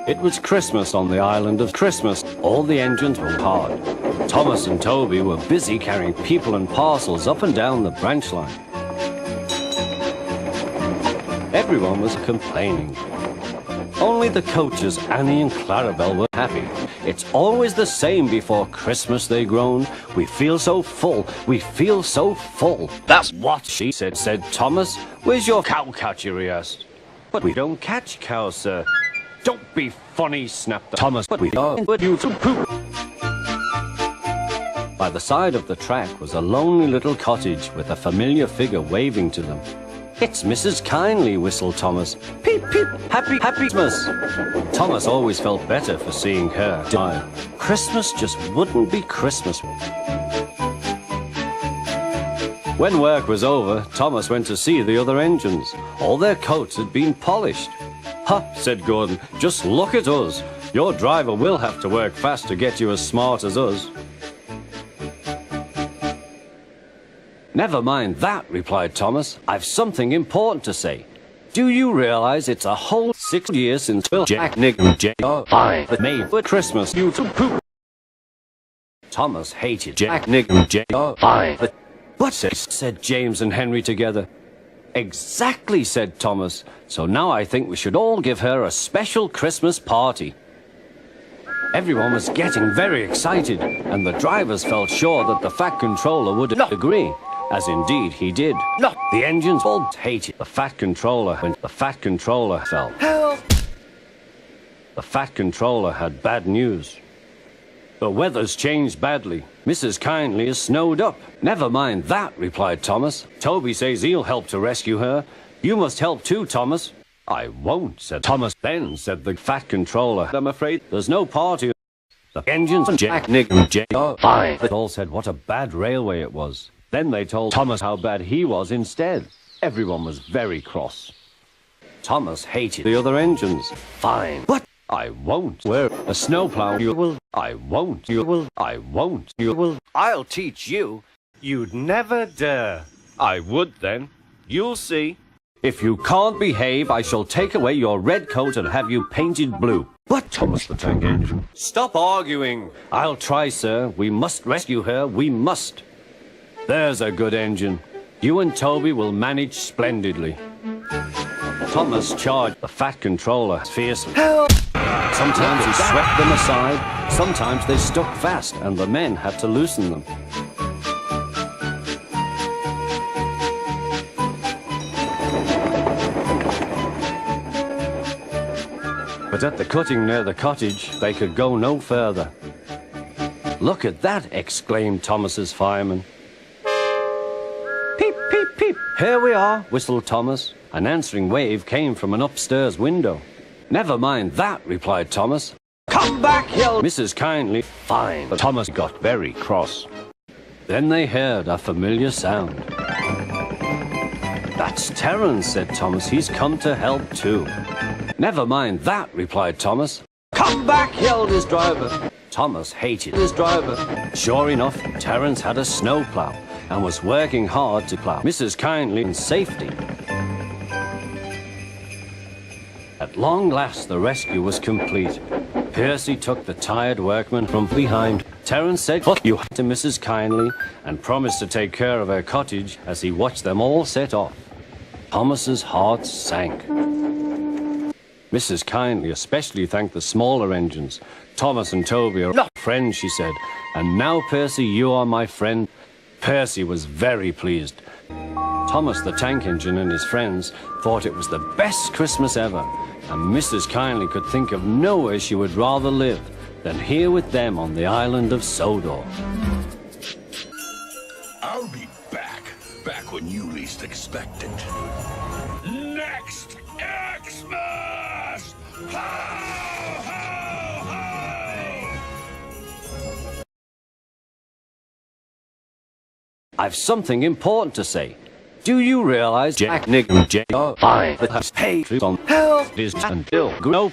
It was Christmas on the island of Christmas. All the engines were hard. Thomas and Toby were busy carrying people and parcels up and down the branch line. Everyone was complaining. Only the coaches, Annie and Clarabelle, were happy. It's always the same before Christmas, they groaned. We feel so full, we feel so full. That's what she said, said Thomas. Where's your cowcatcher, he asked. But we don't catch cows, sir. Don't be funny, snapped Thomas. But we don't put you to poop. By the side of the track was a lonely little cottage with a familiar figure waving to them. It's Mrs. Kindly, whistled Thomas. Peep, peep, happy Christmas. Thomas always felt better for seeing her die. Christmas just wouldn't be Christmas. When work was over, Thomas went to see the other engines. All their coats had been polished. "Ha," said Gordon, "just look at us. Your driver will have to work fast to get you as smart as us." "Never mind that," replied Thomas. "I've something important to say. Do you realize it's a whole 6 years since Jackninja5's made for Christmas YouTube poop?" Thomas hated Jackninja5's. "But," said James and Henry together. "Exactly," said Thomas. "So now I think we should all give her a special Christmas party." Everyone was getting very excited, and the drivers felt sure that the Fat Controller would agree. As indeed he did. No, the engines all hated the Fat Controller when the Fat Controller fell. Help! The Fat Controller had bad news. The weather's changed badly. Mrs. Kindly is snowed up. "Never mind that," replied Thomas. "Toby says he'll help to rescue her. You must help too, Thomas." "I won't," said Thomas. "Then," said the Fat Controller, "I'm afraid there's no party." The engines and Jackninja5's all said what a bad railway it was. Then they told Thomas how bad he was instead. Everyone was very cross. Thomas hated the other engines. "Fine, but I won't wear a snowplow. You will. I won't. You will. I won't. You will. I'll teach you." "You'd never dare." "I would then. You'll see. If you can't behave, I shall take away your red coat and have you painted blue." "But," Thomas the Tank Engine. "Stop arguing." "I'll try, sir. We must rescue her. We must." "There's a good engine. You and Toby will manage splendidly." Thomas charged the Fat Controller fiercely. Help! Sometimes he swept them aside, sometimes they stuck fast, and the men had to loosen them. But at the cutting near the cottage, they could go no further. "Look at that!" exclaimed Thomas's fireman. "Peep, peep, peep! Here we are," whistled Thomas. An answering wave came from an upstairs window. "Never mind that," replied Thomas. "Come back!" yelled Mrs. Kindly. "Fine." But Thomas got very cross. Then they heard a familiar sound. "That's Terence," said Thomas. "He's come to help too." "Never mind that," replied Thomas. "Come back!" yelled his driver. Thomas hated his driver. Sure enough, Terence had a snowplow and was working hard to plow Mrs. Kindly in safety. At long last, the rescue was complete. Percy took the tired workman from behind. Terence said "fuck you" to Mrs. Kindly and promised to take care of her cottage as he watched them all set off. Thomas's heart sank. Mrs. Kindly especially thanked the smaller engines. "Thomas and Toby are friends," she said. "And now, Percy, you are my friend." Percy was very pleased. Thomas the Tank Engine and his friends thought it was the best Christmas ever, and Mrs. Kindly could think of nowhere she would rather live than here with them on the island of Sodor. I'll be back when you least expect it. Next Xmas! Ho, ho, ho! "I've something important to say. Do you realize Jackninja5's has paid on help is until no